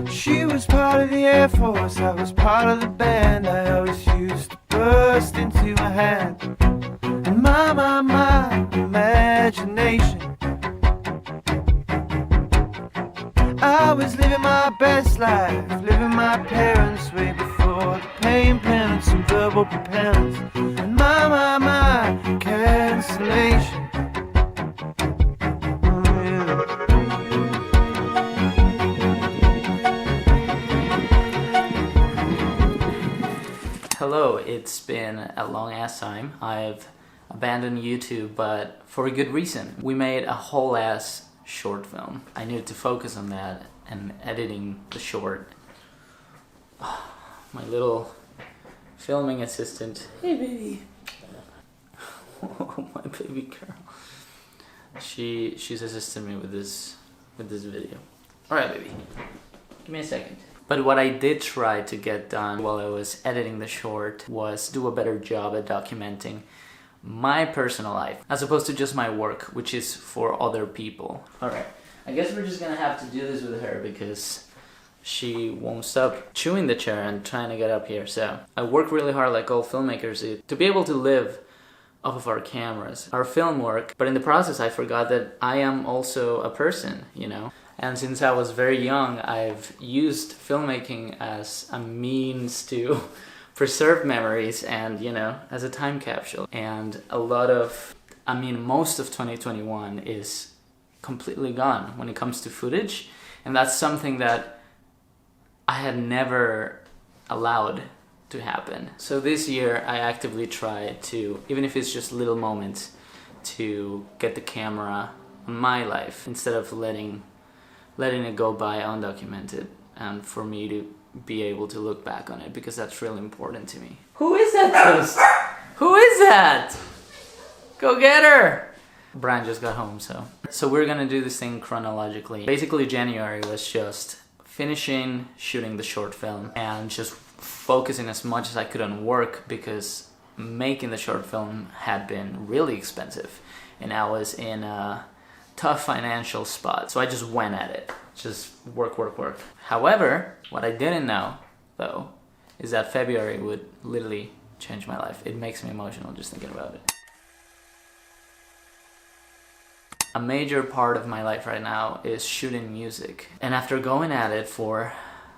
She was part of the Air Force, I was part of the band. I always used to burst into my hand. And my imagination. I was living my best life, living my parents' way before the pain, penance, and verbal propellants. And my cancellation. Hello, it's been a long ass time. I've abandoned YouTube, but for a good reason. We made a whole ass short film. I needed to focus on that and editing the short. My little filming assistant. Hey baby. Oh, my baby girl. She's assisted me with this video. Alright baby. Give me a second. But what I did try to get done while I was editing the short was do a better job at documenting my personal life as opposed to just my work, which is for other people. Alright, I guess we're just gonna have to do this with her because she won't stop chewing the chair and trying to get up here. So I work really hard like all filmmakers do to be able to live off of our cameras, our film work, but in the process I forgot that I am also a person, you know? And since I was very young, I've used filmmaking as a means to preserve memories and, you know, as a time capsule. And most of 2021 is completely gone when it comes to footage. And that's something that I had never allowed to happen. So this year I actively try to, even if it's just little moments, to get the camera on my life instead of letting it go by undocumented, and for me to be able to look back on it, because that's really important to me. Who is that? Who is that? Go get her! Brian just got home, so we're gonna do this thing chronologically. Basically January was just finishing shooting the short film and just focusing as much as I could on work, because making the short film had been really expensive and I was in a tough financial spot, so I just went at it. Just work. However, what I didn't know, though, is that February would literally change my life. It makes me emotional just thinking about it. A major part of my life right now is shooting music. And after going at it for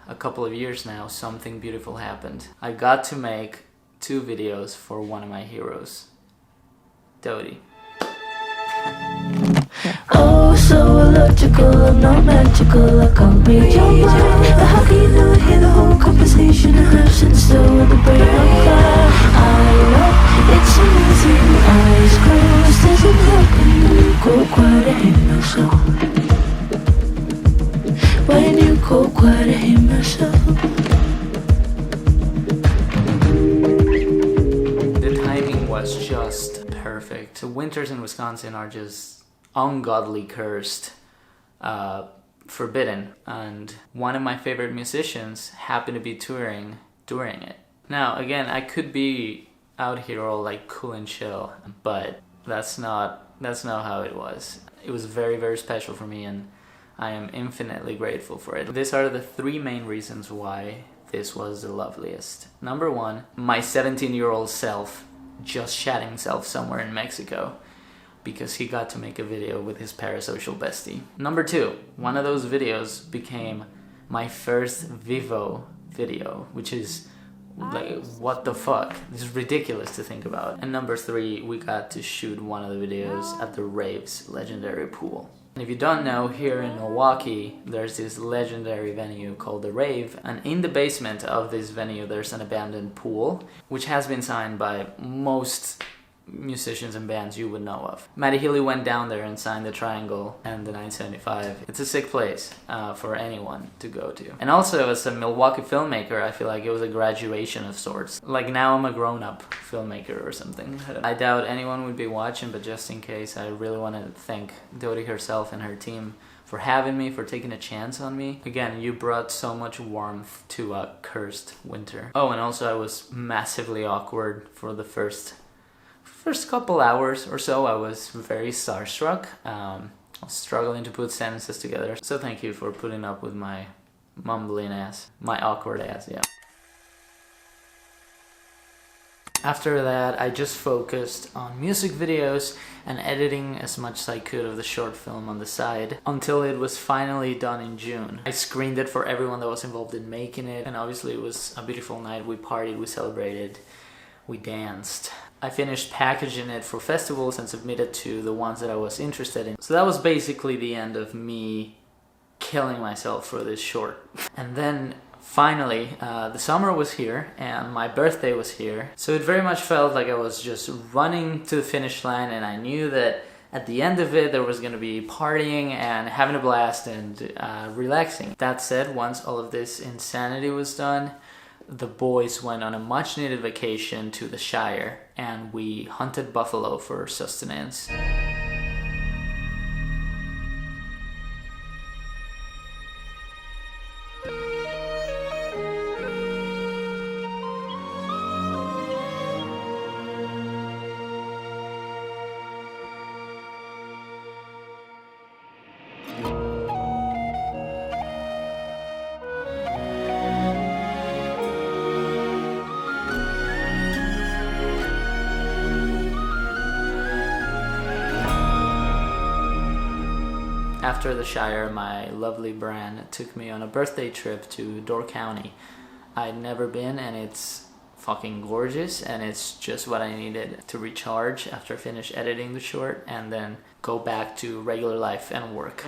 a couple of years now, something beautiful happened. I got to make 2 videos for one of my heroes, Dodie. Oh, so illogical, I'm not magical, I can't read your mind. But how can you not hear the whole conversation I have since still with the brain on fire? I know it's amazing, eyes closed, there's a look when you go quiet, I hear myself. When you go quiet, I hear myself. The timing was just perfect. The winters in Wisconsin are just ungodly cursed, forbidden, and one of my favorite musicians happened to be touring during it. Now again, I could be out here all like cool and chill, but that's not how it was. It was very, very special for me, and I am infinitely grateful for it. These are the 3 main reasons why this was the loveliest. Number 1, my 17-year-old self just shat himself somewhere in Mexico because he got to make a video with his parasocial bestie. Number 2, one of those videos became my first Vivo video, which is like, what the fuck? This is ridiculous to think about. And number 3, we got to shoot one of the videos at the Rave's legendary pool. And if you don't know, here in Milwaukee, there's this legendary venue called the Rave, and in the basement of this venue there's an abandoned pool, which has been signed by most musicians and bands you would know of. Matty Healy went down there and signed the Triangle and the 975. It's a sick place for anyone to go to. And also, as a Milwaukee filmmaker, I feel like it was a graduation of sorts. Like, now I'm a grown-up filmmaker or something. I doubt anyone would be watching, but just in case, I really want to thank Dodie herself and her team for having me, for taking a chance on me. Again, you brought so much warmth to a cursed winter. Oh, and also I was massively awkward for the first couple hours or so. I was very starstruck. I was struggling to put sentences together. So thank you for putting up with my mumbling ass. My awkward ass, yeah. After that, I just focused on music videos and editing as much as I could of the short film on the side until it was finally done in June. I screened it for everyone that was involved in making it, and obviously it was a beautiful night. We partied, we celebrated, we danced. I finished packaging it for festivals and submitted to the ones that I was interested in. So that was basically the end of me killing myself for this short. And then finally, the summer was here and my birthday was here. So it very much felt like I was just running to the finish line, and I knew that at the end of it there was going to be partying and having a blast and relaxing. That said, once all of this insanity was done, the boys went on a much needed vacation to the Shire and we hunted buffalo for sustenance. After the Shire, my lovely Bran took me on a birthday trip to Door County. I'd never been, and it's fucking gorgeous, and it's just what I needed to recharge after I finished editing the short and then go back to regular life and work.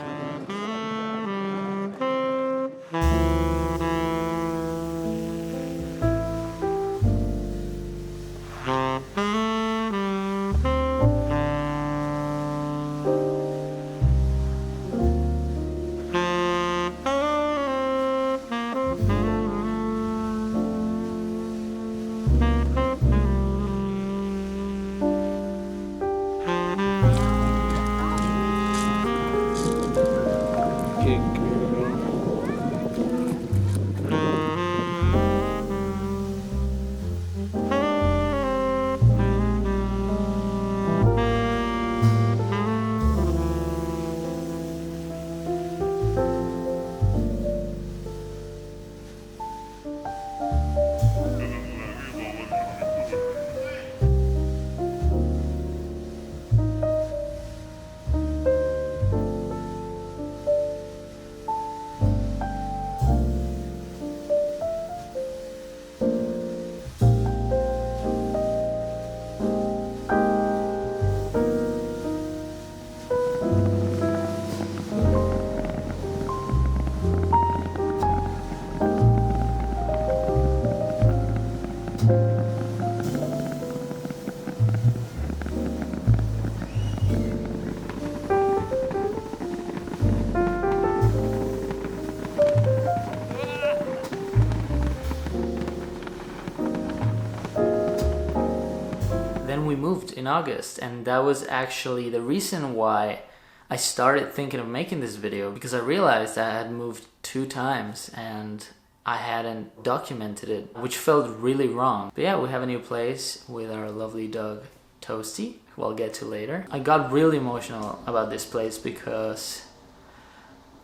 We moved in August, and that was actually the reason why I started thinking of making this video, because I realized I had moved 2 times and I hadn't documented it, which felt really wrong. But yeah, we have a new place with our lovely dog Toasty, who I'll get to later. I got really emotional about this place because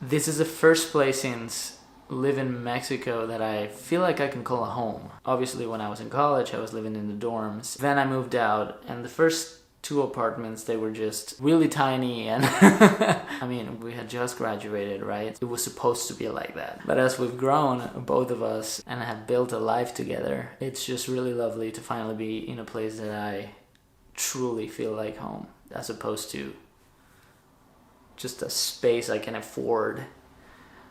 this is the first place since living in Mexico that I feel like I can call a home. Obviously, when I was in college, I was living in the dorms. Then I moved out, and the first 2 apartments, they were just really tiny, and I mean, we had just graduated, right? It was supposed to be like that. But as we've grown, both of us, and have built a life together, it's just really lovely to finally be in a place that I truly feel like home, as opposed to just a space I can afford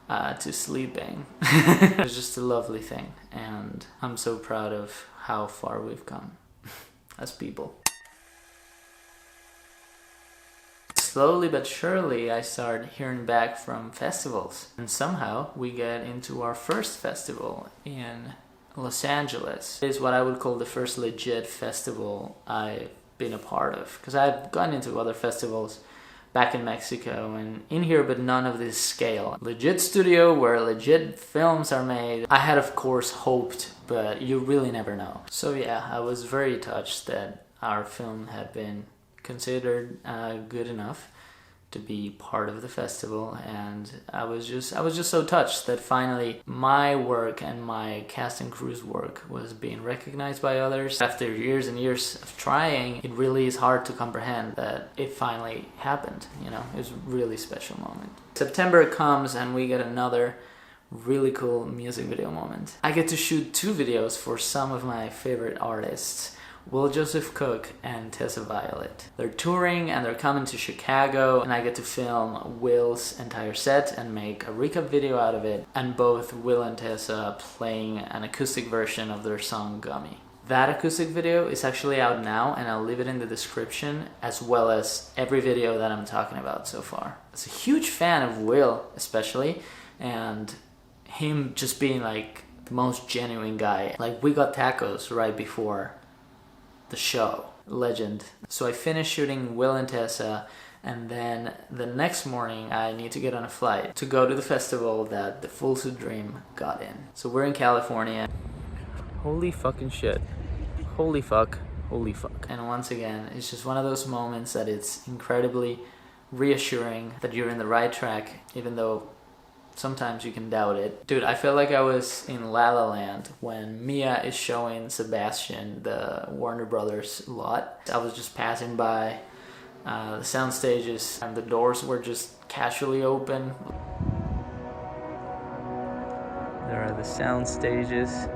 to sleep in. It's just a lovely thing, and I'm so proud of how far we've come as people. Slowly but surely I started hearing back from festivals, and somehow we get into our first festival in Los Angeles. It is what I would call the first legit festival I've been a part of, because I've gone into other festivals back in Mexico and in here, but none of this scale. Legit studio where legit films are made. I had of course hoped, but you really never know. So yeah, I was very touched that our film had been considered good enough to be part of the festival, and I was just so touched that finally my work and my cast and crew's work was being recognized by others. After years and years of trying, it really is hard to comprehend that it finally happened. You know, it was a really special moment. September comes and we get another really cool music video moment. I get to shoot 2 videos for some of my favorite artists, Will Joseph Cook and Tessa Violet. They're touring and they're coming to Chicago, and I get to film Will's entire set and make a recap video out of it, and both Will and Tessa playing an acoustic version of their song Gummy. That acoustic video is actually out now, and I'll leave it in the description, as well as every video that I'm talking about so far. I was a huge fan of Will, especially, and him just being like the most genuine guy. Like, we got tacos right before the show. Legend. So I finished shooting Will and Tessa, and then the next morning I need to get on a flight to go to the festival that the Full Suit Dream got in. So we're in California. Holy fucking shit. Holy fuck. Holy fuck. And once again, it's just one of those moments that it's incredibly reassuring that you're in the right track, even though sometimes you can doubt it. Dude, I felt like I was in La La Land when Mia is showing Sebastian the Warner Brothers lot. I was just passing by the sound stages, and the doors were just casually open. There are the sound stages.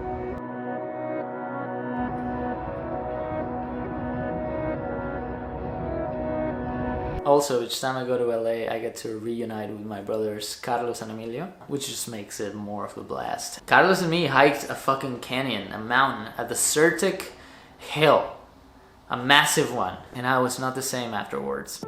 Also, each time I go to LA, I get to reunite with my brothers Carlos and Emilio, which just makes it more of a blast. Carlos and me hiked a fucking canyon, a mountain, at the Certic Hill. A massive one. And I was not the same afterwards.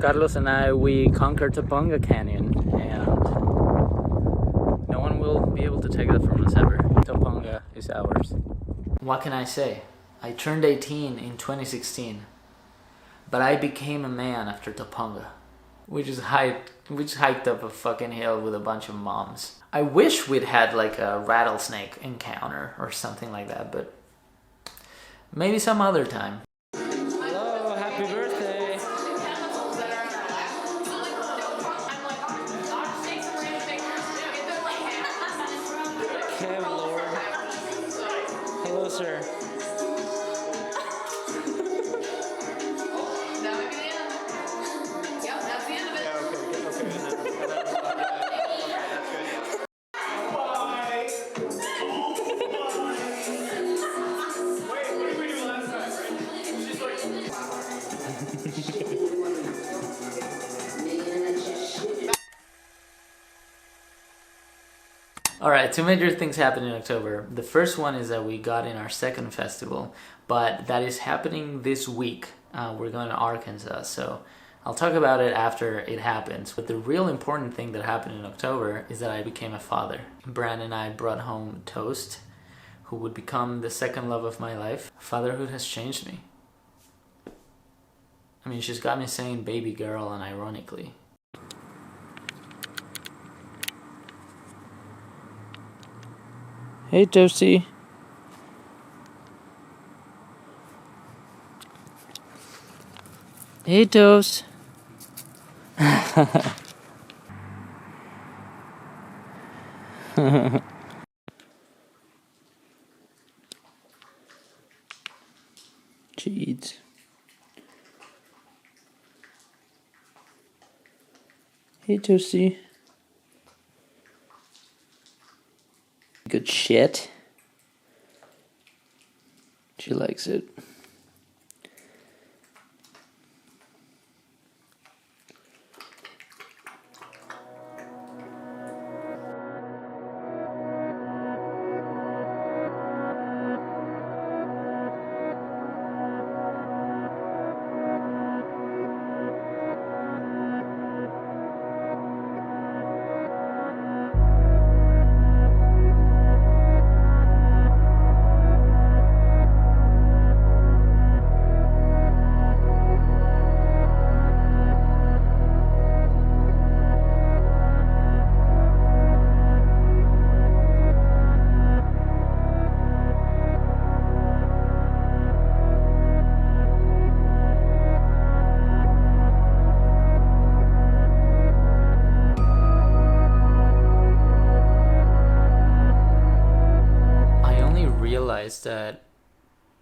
Carlos and I, we conquered Topanga Canyon, and no one will be able to take that from us ever. Topanga is ours. What can I say? I turned 18 in 2016, but I became a man after Topanga. We just hiked up a fucking hill with a bunch of moms. I wish we'd had like a rattlesnake encounter or something like that, but maybe some other time. Hello, happy birthday. Okay, Lord. Hello, sir. That would be the end. Yep, that's the end of it. Alright, 2 major things happened in October. The first one is that we got in our second festival, but that is happening this week. We're going to Arkansas, so I'll talk about it after it happens. But the real important thing that happened in October is that I became a father. Brand and I brought home Toast, who would become the second love of my life. Fatherhood has changed me. I mean, she's got me saying baby girl unironically. Hey, Toasty. Hey, Toast. Jeez. Hey, Toasty. Good shit. She likes it. realized that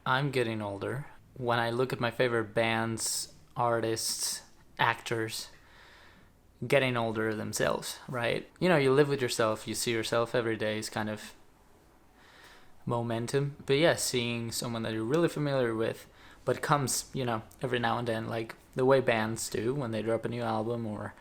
I'm getting older. When I look at my favorite bands, artists, actors, getting older themselves, right? You know, you live with yourself, you see yourself every day is kind of momentum. But yeah, seeing someone that you're really familiar with, but comes, you know, every now and then, like the way bands do when they drop a new album, or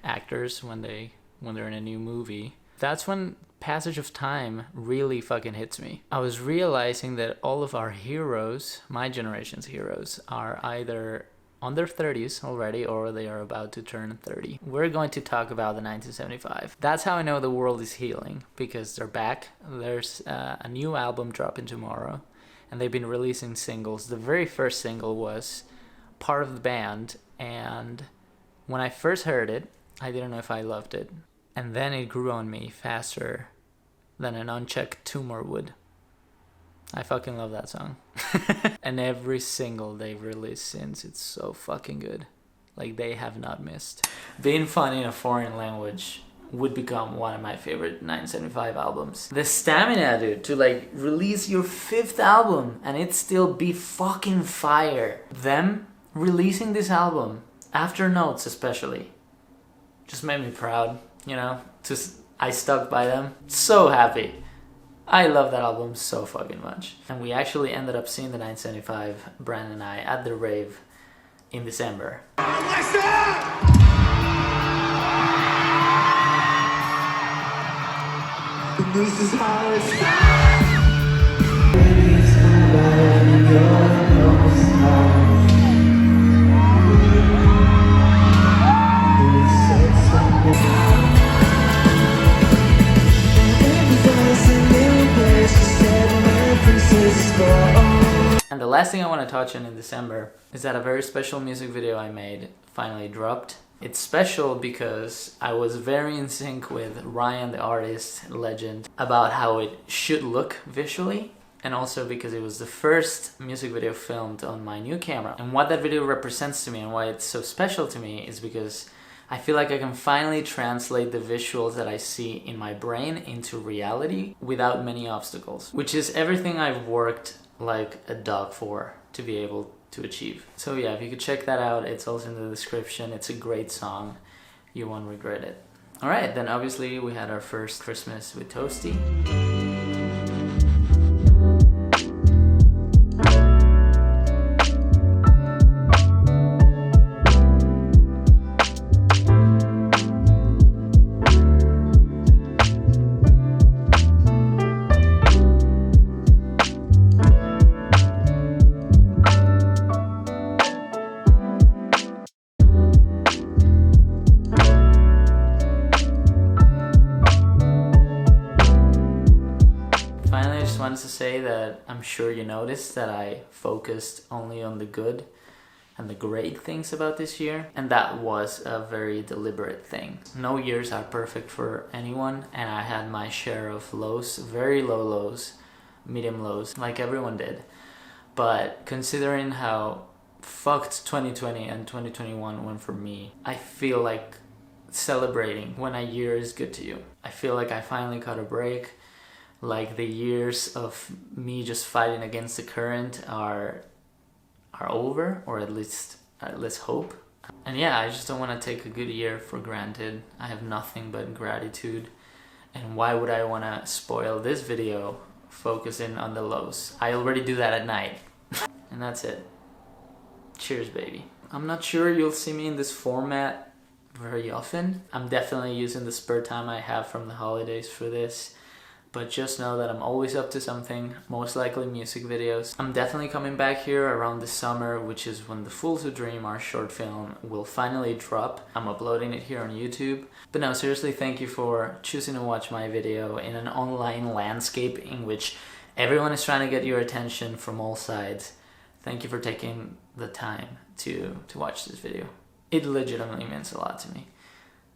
actors when they're in a new movie. That's when passage of time really fucking hits me. I was realizing that all of our heroes, my generation's heroes, are either on their 30s already or they are about to turn 30. We're going to talk about the 1975. That's how I know the world is healing, because they're back. There's a new album dropping tomorrow, and they've been releasing singles. The very first single was Part of the Band, and when I first heard it, I didn't know if I loved it. And then it grew on me faster than an unchecked tumor would. I fucking love that song. And every single they've released since, it's so fucking good. Like, they have not missed. Being funny in a foreign language would become one of my favorite 1975 albums. The stamina, dude, to like release your 5th album and it still be fucking fire. Them releasing this album, after Notes especially, just made me proud, you know? I stuck by them. So happy. I love that album so fucking much. And we actually ended up seeing the 1975, Brandon and I, at the rave in December. This is how it's And the last thing I want to touch on in December is that a very special music video I made finally dropped. It's special because I was very in sync with Ryan, the artist, legend, about how it should look visually, and also because it was the first music video filmed on my new camera. And what that video represents to me and why it's so special to me is because I feel like I can finally translate the visuals that I see in my brain into reality without many obstacles, which is everything I've worked like a dog for to be able to achieve. So yeah, if you could check that out, it's also in the description. It's a great song. You won't regret it. All right, then obviously we had our first Christmas with Toasty. To say that I'm sure you noticed that I focused only on the good and the great things about this year, and that was a very deliberate thing. No years are perfect for anyone, and I had my share of lows, very low lows, medium lows, like everyone did. But considering how fucked 2020 and 2021 went for me, I feel like celebrating when a year is good to you. I feel like I finally caught a break. Like the years of me just fighting against the current are over, or at least let's hope. And yeah, I just don't want to take a good year for granted. I have nothing but gratitude. And why would I want to spoil this video focusing on the lows? I already do that at night. And that's it. Cheers, baby. I'm not sure you'll see me in this format very often. I'm definitely using the spare time I have from the holidays for this. But just know that I'm always up to something, most likely music videos. I'm definitely coming back here around the summer, which is when The Fools Who Dream, our short film, will finally drop. I'm uploading it here on YouTube. But no, seriously, thank you for choosing to watch my video in an online landscape in which everyone is trying to get your attention from all sides. Thank you for taking the time to watch this video. It legitimately means a lot to me.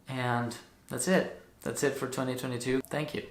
And that's it. That's it for 2022. Thank you.